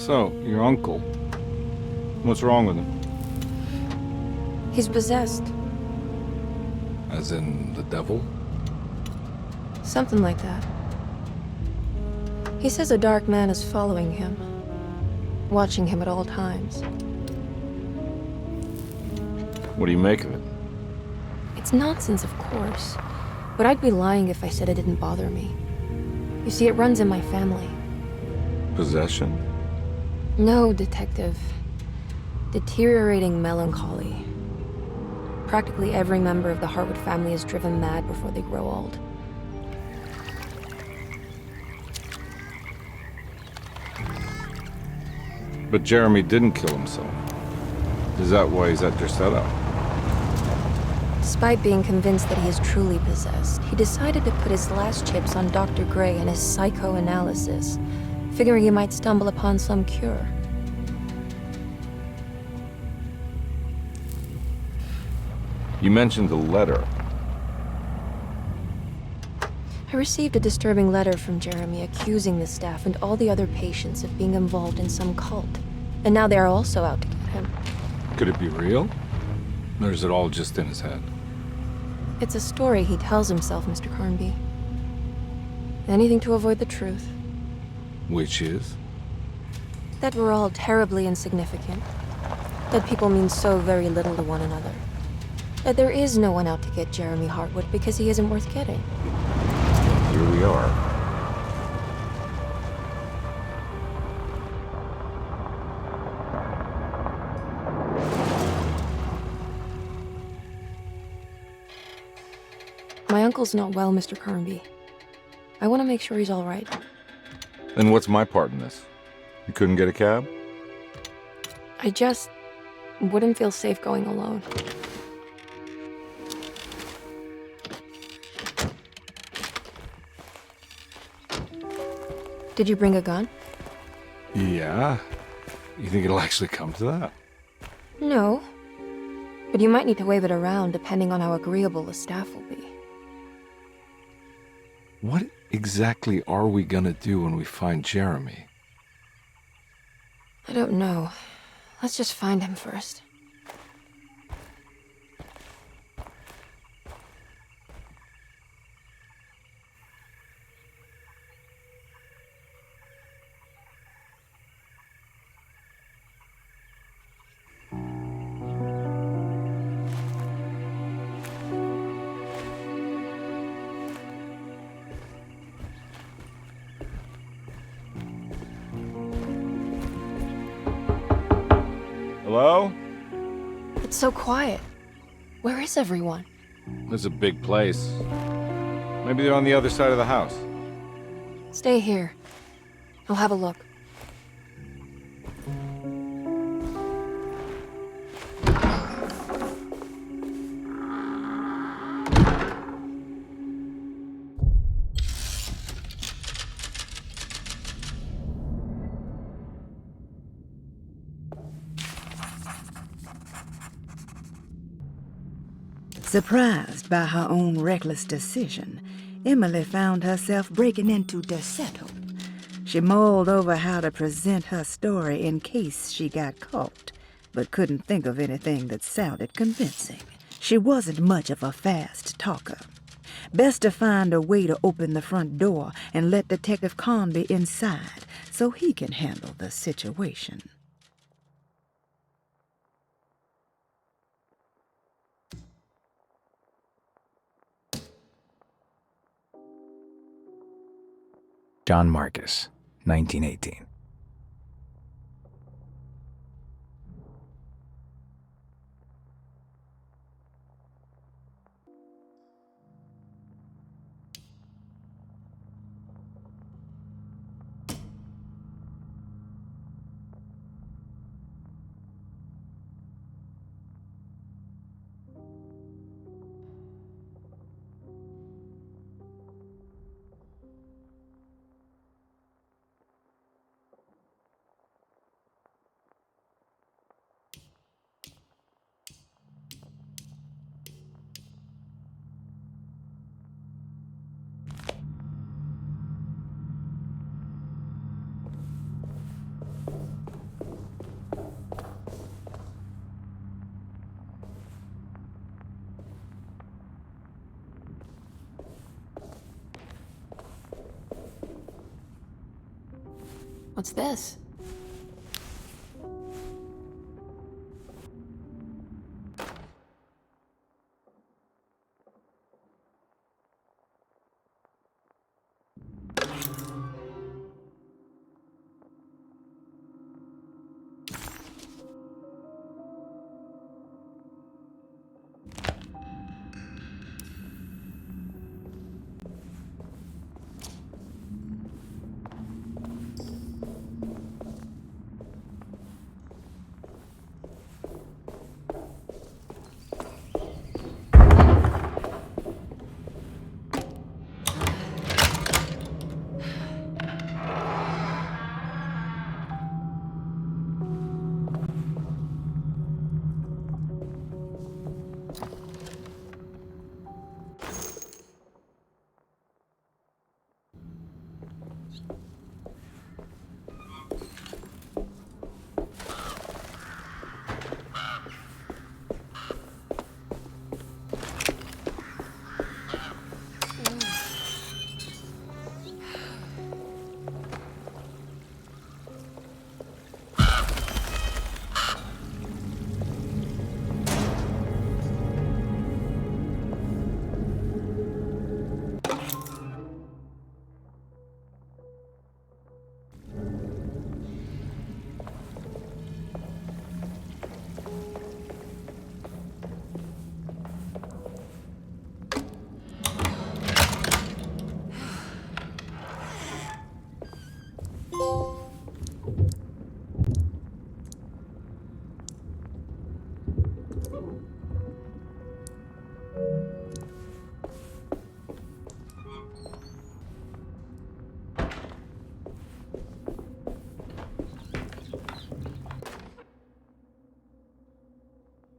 So, your uncle. What's wrong with him? He's possessed. As in the devil? Something like that. He says a dark man is following him, watching him at all times. What do you make of it? It's nonsense, of course, but I'd be lying if I said it didn't bother me. You see, it runs in my family. Possession? No, Detective. Deteriorating melancholy. Practically every member of the Hartwood family is driven mad before they grow old. But Jeremy didn't kill himself. Is that why he's at DERCETO? Despite being convinced that he is truly possessed, he decided to put his last chips on Dr. Gray and his psychoanalysis, figuring he might stumble upon some cure. You mentioned the letter. I received a disturbing letter from Jeremy accusing the staff and all the other patients of being involved in some cult. And now they are also out to get him. Could it be real? Or is it all just in his head? It's a story he tells himself, Mr. Carnby. Anything to avoid the truth. Which is? That we're all terribly insignificant. That people mean so very little to one another. That there is no one out to get Jeremy Hartwood because he isn't worth getting. Here we are. My uncle's not well, Mr. Carnby. I want to make sure he's all right. Then what's my part in this? You couldn't get a cab? I just wouldn't feel safe going alone. Did you bring a gun? Yeah. You think it'll actually come to that? No. But you might need to wave it around depending on how agreeable the staff will be. What exactly are we gonna do when we find Jeremy? I don't know. Let's just find him first. Hello? It's so quiet. Where is everyone? This is a big place. Maybe they're on the other side of the house. Stay here. I'll have a look. Surprised by her own reckless decision, Emily found herself breaking into DERCETO. She mulled over how to present her story in case she got caught, but couldn't think of anything that sounded convincing. She wasn't much of a fast talker. Best to find a way to open the front door and let Detective Carnby inside so he can handle the situation. John Marcus, 1918. What's this?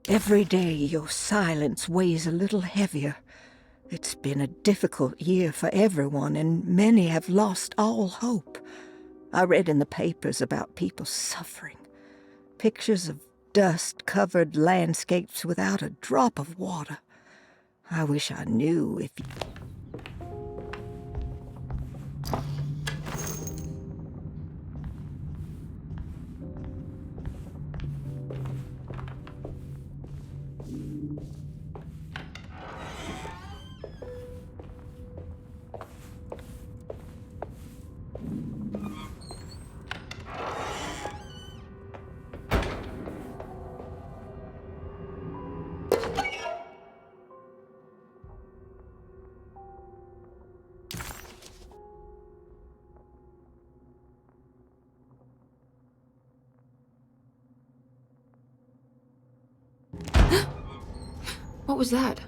Every day your silence weighs a little heavier. It's been a difficult year for everyone, and many have lost all hope. I read in the papers about people suffering. Pictures of dust-covered landscapes without a drop of water. I wish I knew if you... What was that?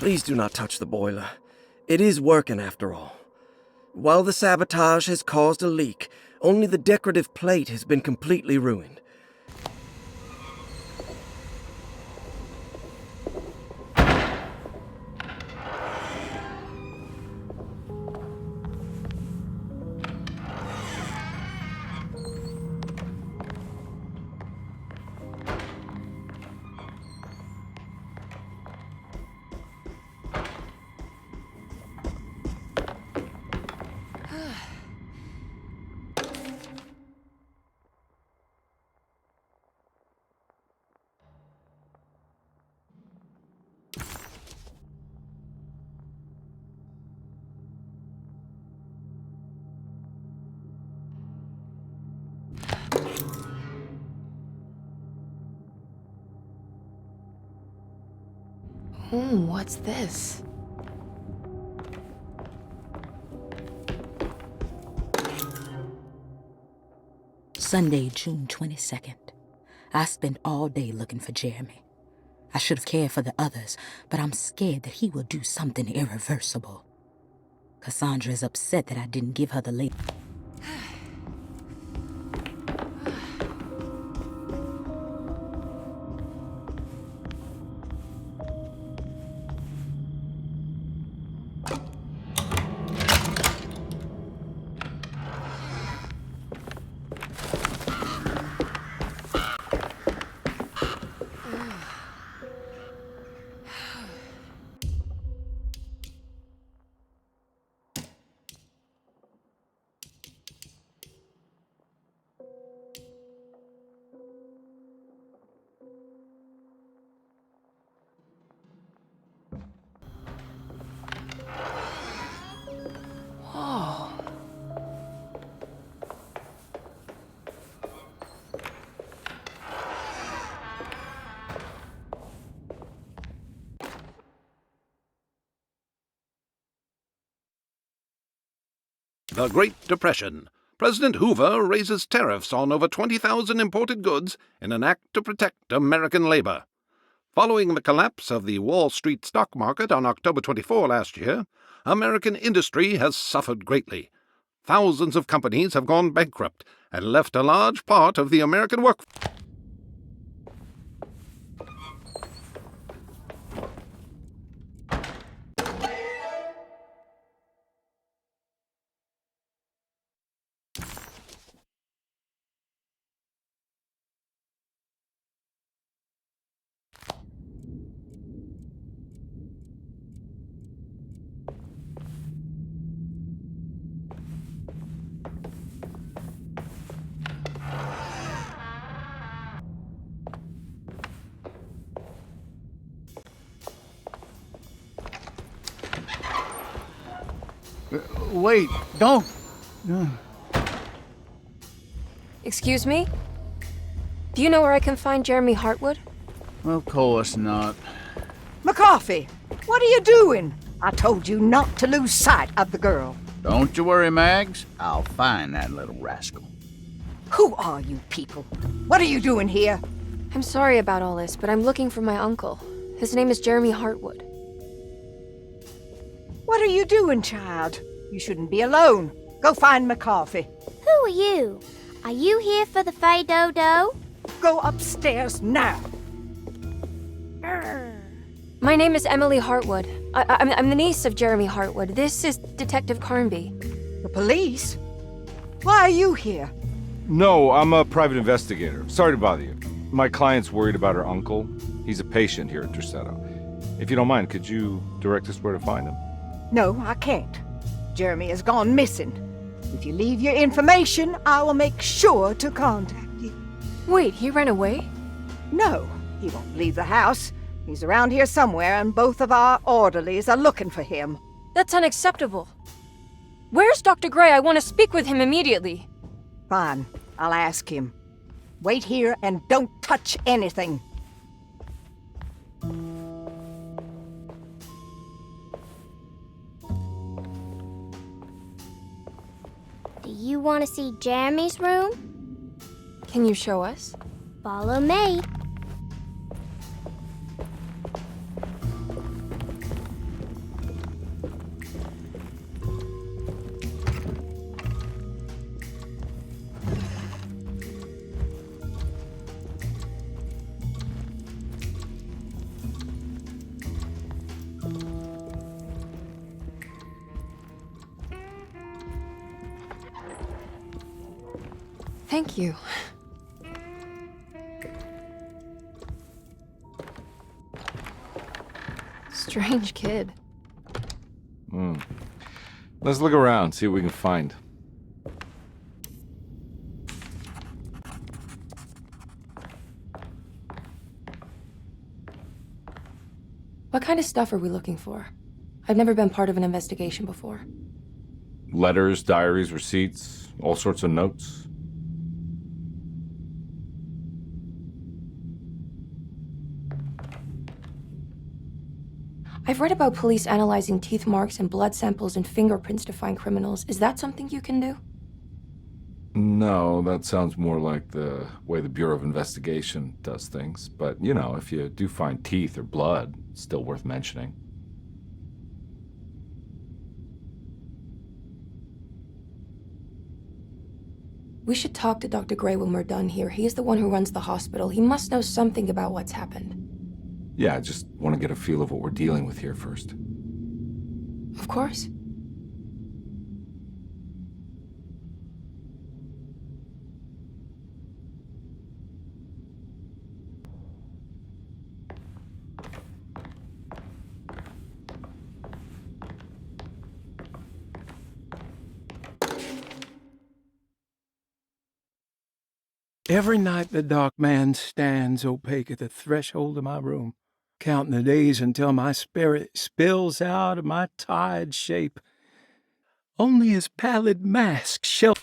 Please do not touch the boiler. It is working after all. While the sabotage has caused a leak, Only the decorative plate has been completely ruined. What's this? Sunday, June 22nd. I spent all day looking for Jeremy. I should have cared for the others, but I'm scared that he will do something irreversible. Cassandra is upset that I didn't give her the late. The Great Depression. President Hoover raises tariffs on over 20,000 imported goods in an act to protect American labor. Following the collapse of the Wall Street stock market on October 24 last year, American industry has suffered greatly. Thousands of companies have gone bankrupt and left a large part of the American workforce. Wait, don't! Excuse me? Do you know where I can find Jeremy Hartwood? Of course not. McCarthy, what are you doing? I told you not to lose sight of the girl. Don't you worry, Mags. I'll find that little rascal. Who are you people? What are you doing here? I'm sorry about all this, but I'm looking for my uncle. His name is Jeremy Hartwood. What are you doing, child? You shouldn't be alone. Go find McCarthy. Who are you? Are you here for the Fay Dodo? Go upstairs now. My name is Emily Hartwood. I'm the niece of Jeremy Hartwood. This is Detective Carnby. The police? Why are you here? No, I'm a private investigator. Sorry to bother you. My client's worried about her uncle. He's a patient here at DERCETO. If you don't mind, could you direct us where to find him? No, I can't. Jeremy has gone missing. If you leave your information, I will make sure to contact you. Wait, he ran away? No, he won't leave the house. He's around here somewhere, and both of our orderlies are looking for him. That's unacceptable. Where's Dr. Gray? I want to speak with him immediately. Fine, I'll ask him. Wait here and don't touch anything. Do you want to see Jeremy's room? Can you show us? Follow me. Thank you. Strange kid. Let's look around, see what we can find. What kind of stuff are we looking for? I've never been part of an investigation before. Letters, diaries, receipts, all sorts of notes. I've read about police analyzing teeth marks and blood samples and fingerprints to find criminals. Is that something you can do? No, that sounds more like the way the Bureau of Investigation does things. But, you know, if you do find teeth or blood, it's still worth mentioning. We should talk to Dr. Gray when we're done here. He's the one who runs the hospital. He must know something about what's happened. Yeah, I just want to get a feel of what we're dealing with here first. Of course. Every night the dark man stands opaque at the threshold of my room, counting the days until my spirit spills out of my tired shape. Only his pallid mask shall...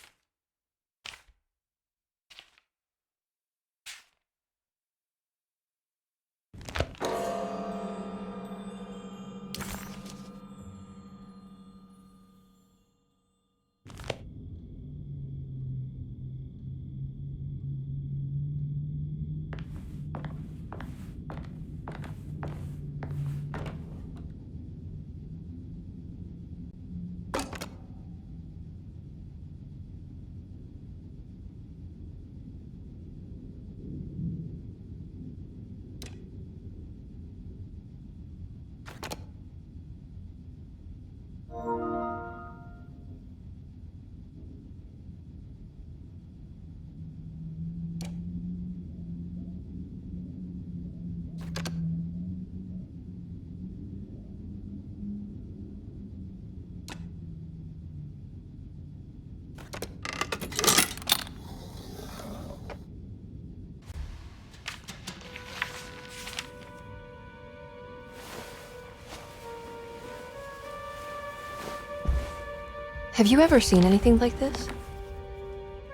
Have you ever seen anything like this?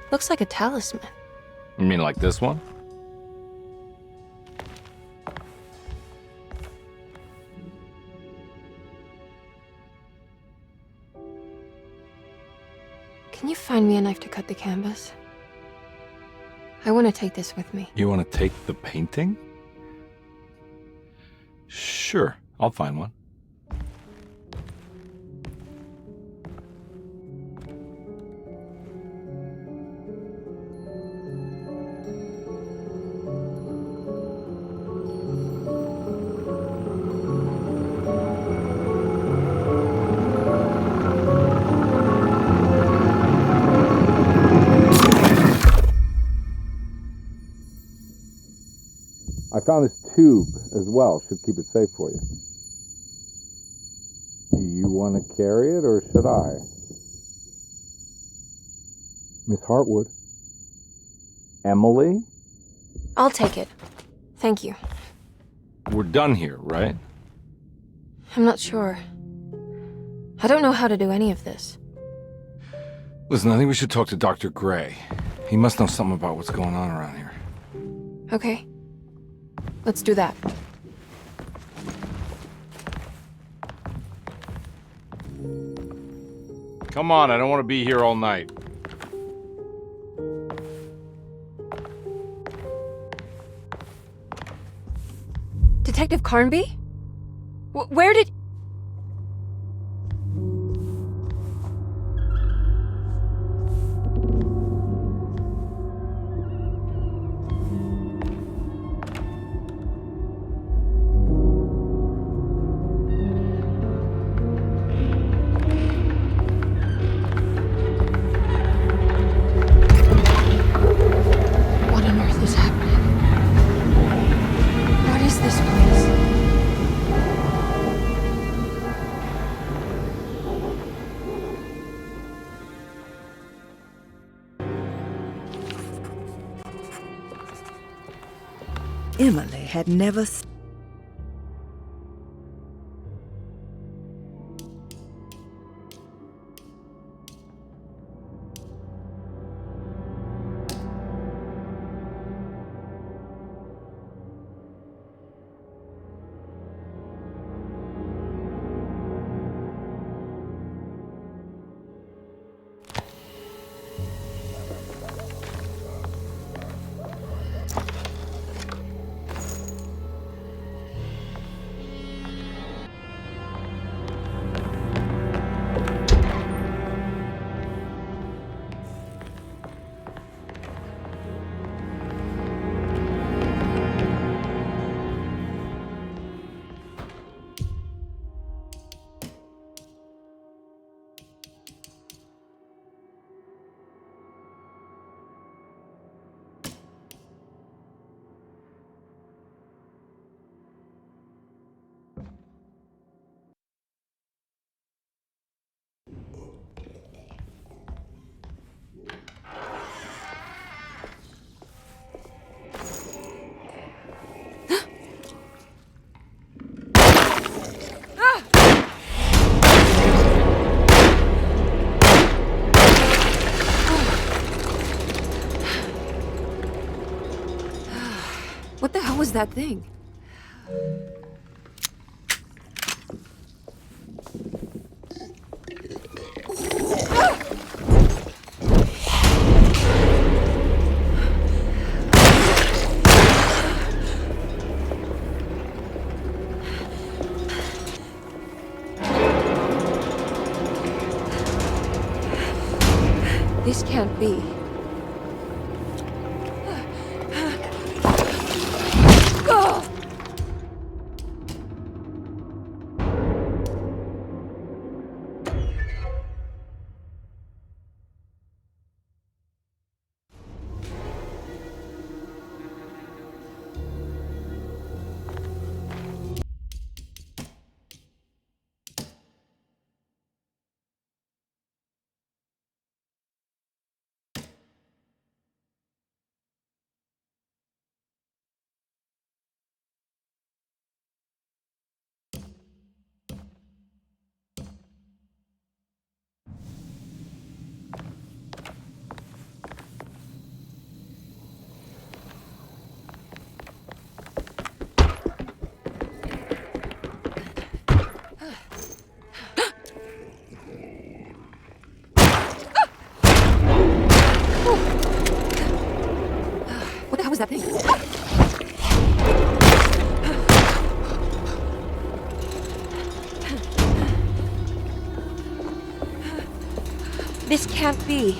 Looks like a talisman. You mean like this one? Can you find me a knife to cut the canvas? I want to take this with me. You want to take the painting? Sure, I'll find one. I found this tube as well. Should keep it safe for you. Do you want to carry it or should I? Miss Hartwood? Emily? I'll take it. Thank you. We're done here, right? I'm not sure. I don't know how to do any of this. Listen, I think we should talk to Dr. Gray. He must know something about what's going on around here. Okay. Let's do that. Come on, I don't want to be here all night. Detective Carnby? Where did... had never What the hell was that thing? This can't be. What the hell was that thing? This can't be.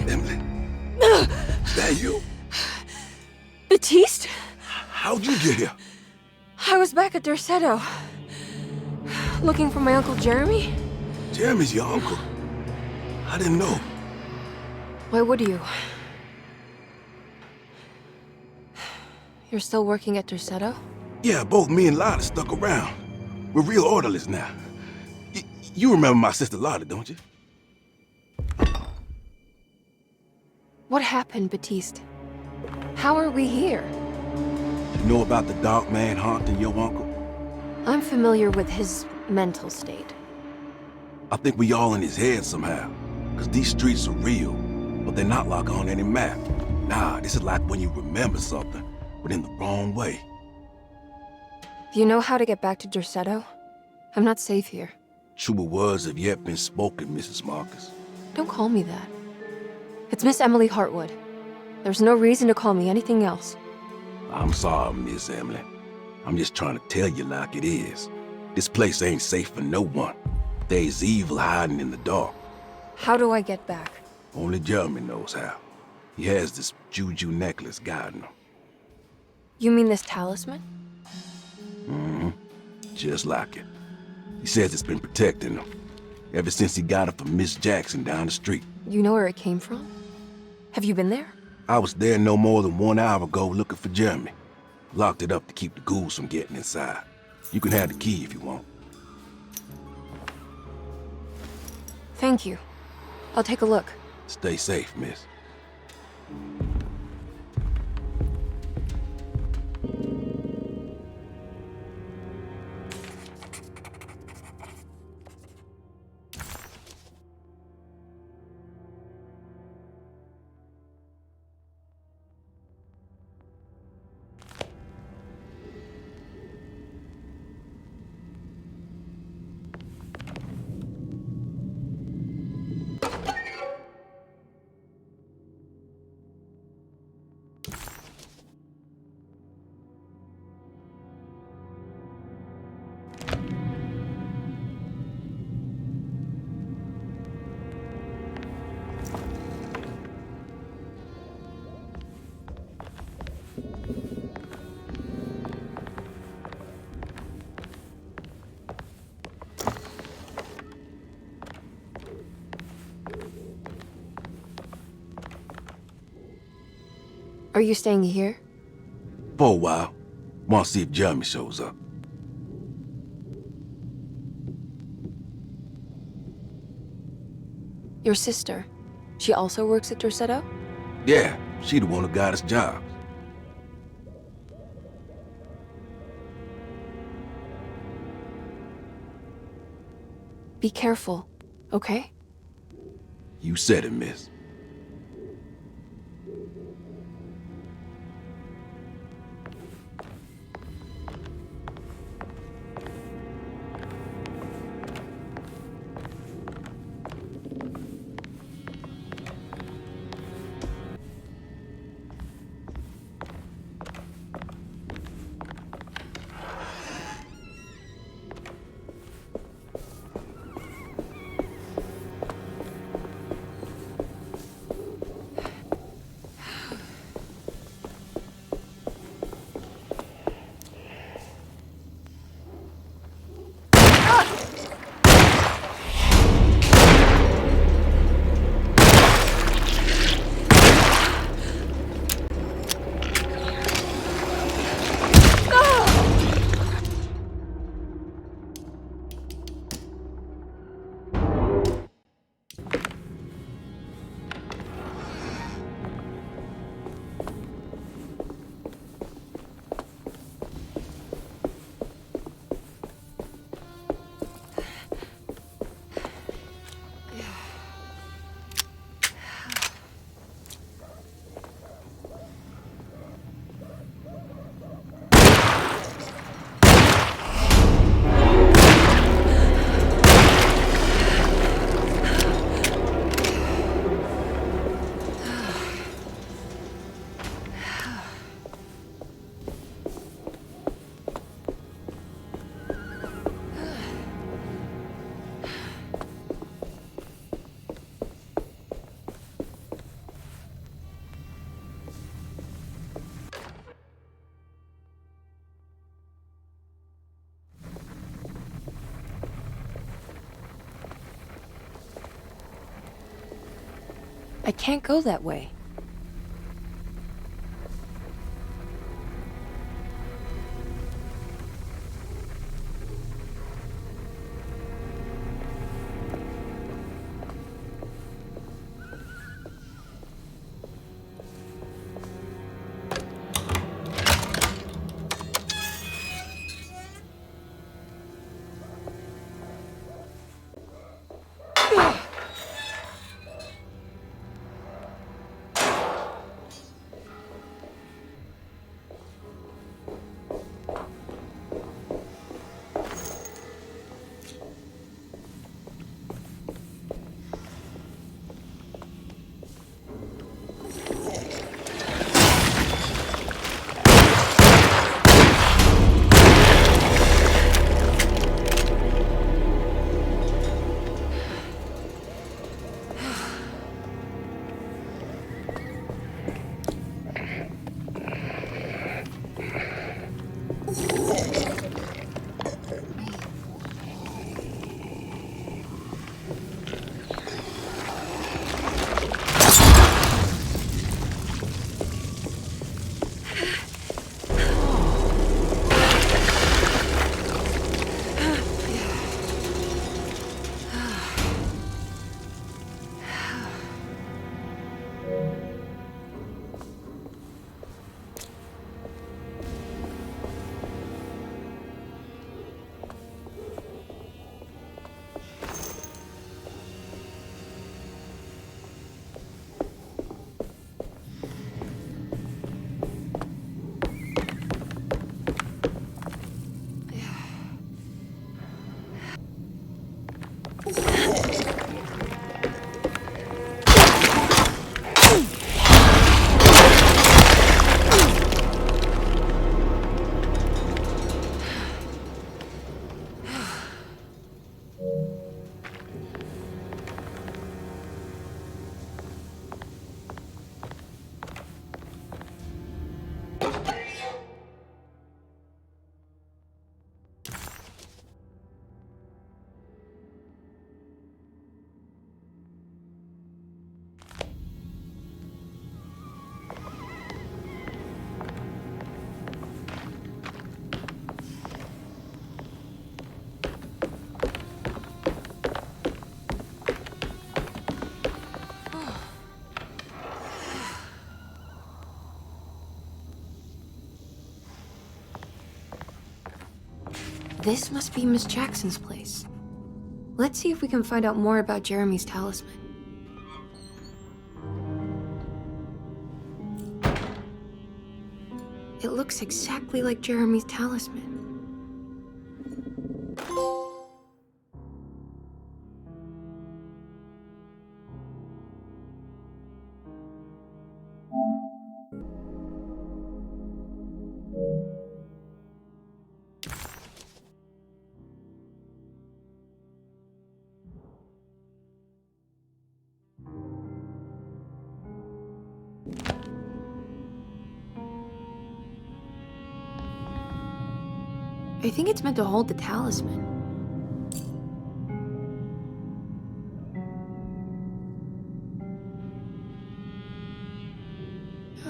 Emily, is that you? Batiste? How'd you get here? I was back at DERCETO. Looking for my Uncle Jeremy? Jeremy's your uncle. I didn't know. Why would you? You're still working at DERCETO? Yeah, both me and Lotta stuck around. We're real orderlies now. You remember my sister Lotta, don't you? What happened, Batiste? How are we here? You know about the dark man haunting your uncle? I'm familiar with his mental state. I think we all in his head somehow. Cause these streets are real, but they're not like on any map. Nah, this is like when you remember something, but in the wrong way. Do you know how to get back to DERCETO? I'm not safe here. Truer words have yet been spoken, Mrs. Marcus. Don't call me that. It's Miss Emily Hartwood. There's no reason to call me anything else. I'm sorry, Miss Emily. I'm just trying to tell you like it is. This place ain't safe for no one. There's evil hiding in the dark. How do I get back? Only Jeremy knows how. He has this juju necklace guiding him. You mean this talisman? Mm-hmm. Just like it. He says it's been protecting him ever since he got it from Miss Jackson down the street. You know where it came from? Have you been there? I was there no more than 1 hour ago looking for Jeremy. Locked it up to keep the ghouls from getting inside. You can have the key if you want. Thank you. I'll take a look. Stay safe, miss. Are you staying here? For a while. Want to see if Jeremy shows up. Your sister. She also works at DERCETO? Yeah, she the one who got us jobs. Be careful, okay? You said it, miss. I can't go that way. This must be Miss Jackson's place. Let's see if we can find out more about Jeremy's talisman. It looks exactly like Jeremy's talisman. I think it's meant to hold the talisman.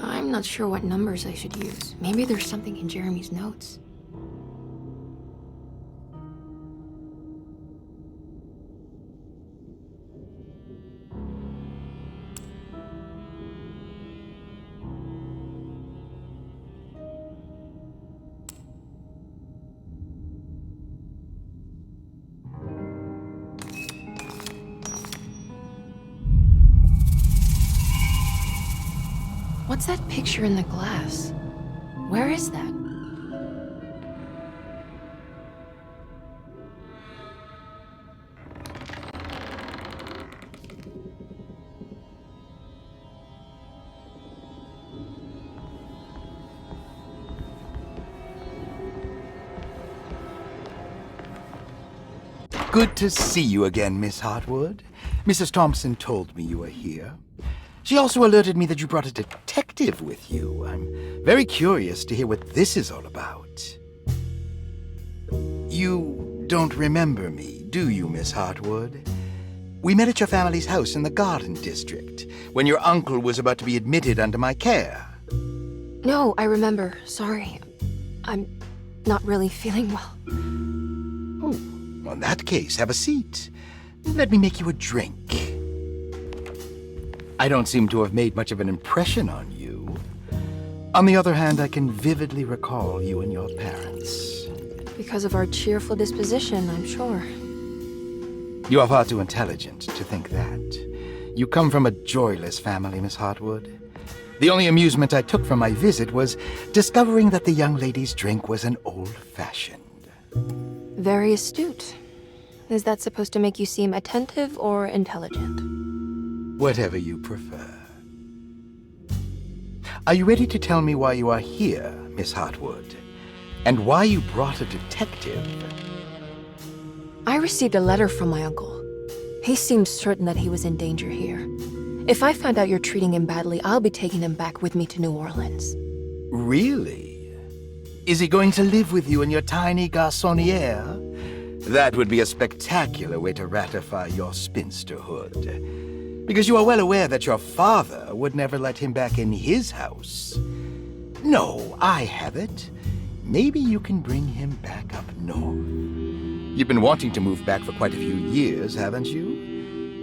I'm not sure what numbers I should use. Maybe there's something in Jeremy's notes. What's that picture in the glass? Where is that? Good to see you again, Miss Hartwood. Mrs. Thompson told me you were here. She also alerted me that you brought a detective with you. I'm very curious to hear what this is all about. You don't remember me, do you, Miss Hartwood? We met at your family's house in the Garden District, when your uncle was about to be admitted under my care. No, I remember. Sorry. I'm not really feeling well. Oh, well, in that case, have a seat. Let me make you a drink. I don't seem to have made much of an impression on you. On the other hand, I can vividly recall you and your parents. Because of our cheerful disposition, I'm sure. You are far too intelligent to think that. You come from a joyless family, Miss Hartwood. The only amusement I took from my visit was discovering that the young lady's drink was an old-fashioned. Very astute. Is that supposed to make you seem attentive or intelligent? Whatever you prefer. Are you ready to tell me why you are here, Miss Hartwood? And why you brought a detective? I received a letter from my uncle. He seems certain that he was in danger here. If I find out you're treating him badly, I'll be taking him back with me to New Orleans. Really? Is he going to live with you in your tiny garçonniere? That would be a spectacular way to ratify your spinsterhood. Because you are well aware that your father would never let him back in his house. No, I have it. Maybe you can bring him back up north. You've been wanting to move back for quite a few years, haven't you?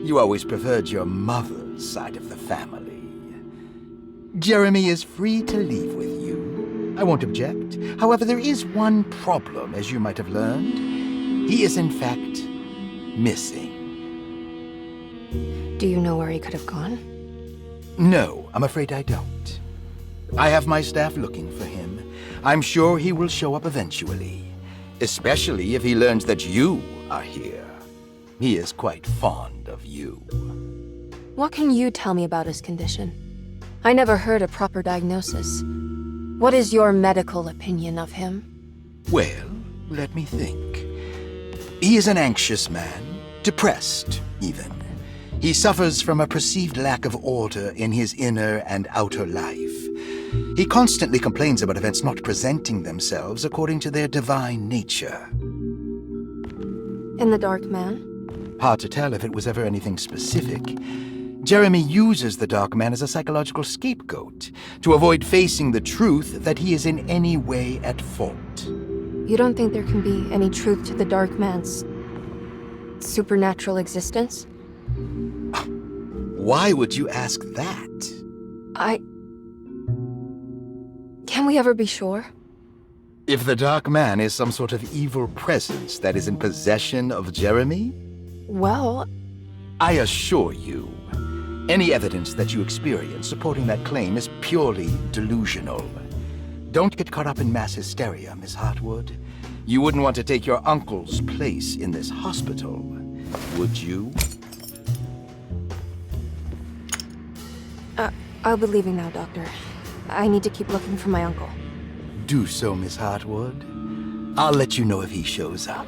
You always preferred your mother's side of the family. Jeremy is free to leave with you. I won't object. However, there is one problem, as you might have learned. He is, in fact, missing. Do you know where he could have gone? No, I'm afraid I don't. I have my staff looking for him. I'm sure he will show up eventually, especially if he learns that you are here. He is quite fond of you. What can you tell me about his condition? I never heard a proper diagnosis. What is your medical opinion of him? Well, let me think. He is an anxious man, depressed, even. He suffers from a perceived lack of order in his inner and outer life. He constantly complains about events not presenting themselves according to their divine nature. And the Dark Man? Hard to tell if it was ever anything specific. Jeremy uses the Dark Man as a psychological scapegoat to avoid facing the truth that he is in any way at fault. You don't think there can be any truth to the Dark Man's supernatural existence? Why would you ask that? Can we ever be sure? If the Dark Man is some sort of evil presence that is in possession of Jeremy? Well, I assure you, any evidence that you experience supporting that claim is purely delusional. Don't get caught up in mass hysteria, Miss Hartwood. You wouldn't want to take your uncle's place in this hospital, would you? I'll be leaving now, Doctor. I need to keep looking for my uncle. Do so, Miss Hartwood. I'll let you know if he shows up.